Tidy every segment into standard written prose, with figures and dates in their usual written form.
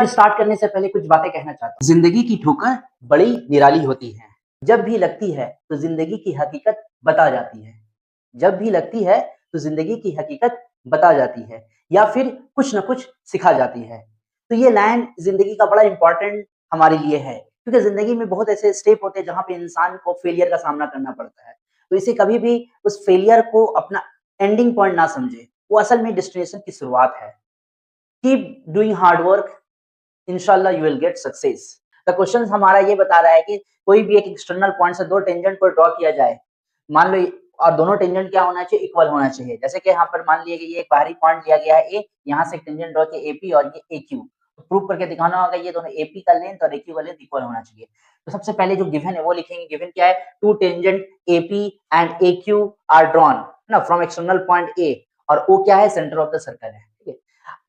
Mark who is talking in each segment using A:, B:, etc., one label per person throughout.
A: Start करने से पहले कुछ बातें कहना चाहता हूँ। जिंदगी की ठोकर बड़ी निराली होती है। जब भी लगती है तो जिंदगी की हकीकत बता जाती है। जब भी लगती है तो जिंदगी की हकीकत बता जाती है या फिर कुछ ना कुछ सिखा जाती है। तो ये लाइन जिंदगी का बड़ा इंपॉर्टेंट हमारे लिए है, क्योंकि जिंदगी में बहुत ऐसे स्टेप होते हैं जहाँ पे इंसान को फेलियर का सामना करना पड़ता है। तो इसे कभी भी उस फेलियर को अपना एंडिंग पॉइंट ना समझे, वो असल में डेस्टिनेशन की शुरुआत है। कीप डूइंग हार्ड वर्क, इंशाल्लाह you will get success. The question हमारा ये बता रहा है कि कोई भी एक एक्सटर्नल पॉइंट से दो टेंजेंट को ड्रॉ किया जाए, मान लो, और दोनों टेंजेंट क्या होना चाहिए, इक्वल होना चाहिए। जैसे कि यहाँ पर मान लिया कि ये एक बाहरी पॉइंट लिया गया है ए, यहाँ से एक टेंजेंट ड्रॉ किया एपी और ये ए क्यू, तो प्रूव करके दिखाना होगा ये दोनों एपी का लेंथ और एक्यू का लेंथ इक्वल होना चाहिए। तो सबसे पहले जो गिवन है वो लिखेंगे। गिवन क्या है, two tangent AP and A Q are drawn ना फ्रॉम एक्सटर्नल पॉइंट ए, और ओ क्या है, सेंटर ऑफ द सर्कल है। ठीक है,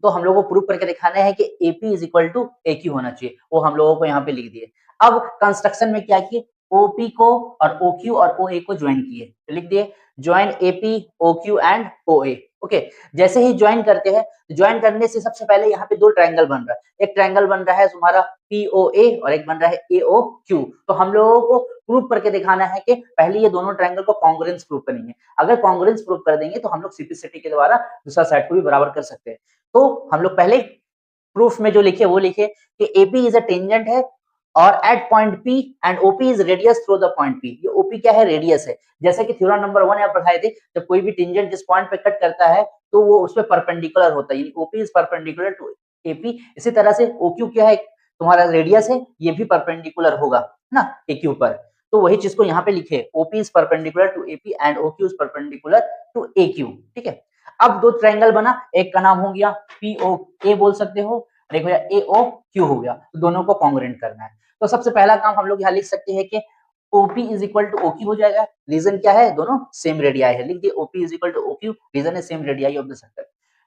A: तो हम लोगों को प्रूव करके दिखाना है कि AP is equal to AQ होना चाहिए, वो हम लोगों को यहाँ पे लिख दिए। अब कंस्ट्रक्शन में क्या किए, OP को और OQ और OA को ज्वाइन किए, तो लिख दिए join AP OQ and OA। Okay, जैसे ही ज्वाइन करते हैं, ज्वाइन करने से सबसे पहले यहाँ पे दो ट्रायंगल बन रहा है। एक ट्रायंगल बन रहा है तुम्हारा POA और एक बन रहा है AOQ। तो हम लोगों को प्रूव करके दिखाना है कि पहले ये दोनों ट्रायंगल को कॉन्ग्रुएंस प्रूव करेंगे। अगर कॉन्ग्रुएंस प्रूव कर देंगे तो हम लोग सिंप्लिसिटी के द्वारा दूसरा साइड को भी बराबर कर सकते हैं। तो हम लोग पहले प्रूफ में जो लिखे वो लिखे कि AP इज अ टेंजेंट है और at point P and OP is radius through the point P। ये OP क्या है, रेडियस है। जैसे कि थ्योरम नंबर 1 यहाँ पढ़ाए थे, जब कोई भी टेंजेंट जिस पॉइंट पे कट करता है तो वो उस पे परपेंडिकुलर होता है, यानी OP is perpendicular to AP। इसी तरह से OQ क्या है, तुम्हारा रेडियस है, ये भी परपेंडिकुलर होगा ना AQ पर। तो वही चीज को यहाँ पे लिखे, OP is perpendicular to AP and OQ is perpendicular to AQ। ठीक है, अब दो ट्रायंगल बना, एक का नाम हो गया POA बोल सकते हो, और एक हो गया AOQ हो गया। तो दोनों को कॉन्ग्रुएंट करना है। तो सबसे पहला काम हम लोग यहाँ लिख सकते हैं कि OP is equal to OQ हो जाएगा। रीजन क्या है, दोनों सेम रेडियाई है, लिख दिए OP is equal to OQ, reason है same radii of the circle.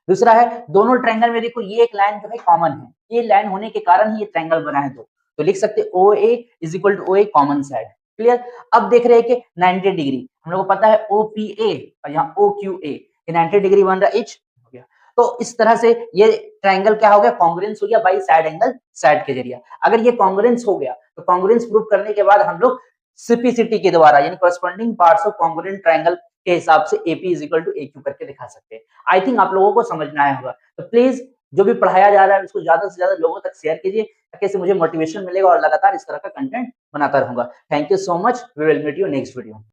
A: दूसरा है, दोनों ट्रायंगल में देखो ये एक लाइन जो है कॉमन है, ये लाइन होने के कारण ही ये ट्रायंगल बना है दो। तो लिख सकते OA is equal to OA common side. Clear. अब देख रहे हैं कि 90 डिग्री हम लोग को पता है OPA और यहाँ OQA, 90 डिग्री बन रहा है एच हो गया। तो इस तरह से ये ट्रायंगल क्या हो गया, कॉन्ग्रुएंस हो गया बाई साइड एंगल साइड के जरिए। अगर ये कॉन्ग्रुएंस हो गया तो कॉन्ग्रुएंस प्रूव करने के बाद हम लोग सिंप्लिसिटी के द्वारा यानी corresponding parts of congruent triangle के हिसाब से AP is equal to AQ करके दिखा सकते हैं। आई थिंक आप लोगों को समझ में आया होगा। तो प्लीज जो भी पढ़ाया जा रहा है उसको ज्यादा से ज्यादा लोगों तक शेयर कीजिए, ताकि इससे मुझे मोटिवेशन मिलेगा और लगातार इस तरह का कंटेंट बनाता रहूंगा। Thank you so much, we will meet you next video.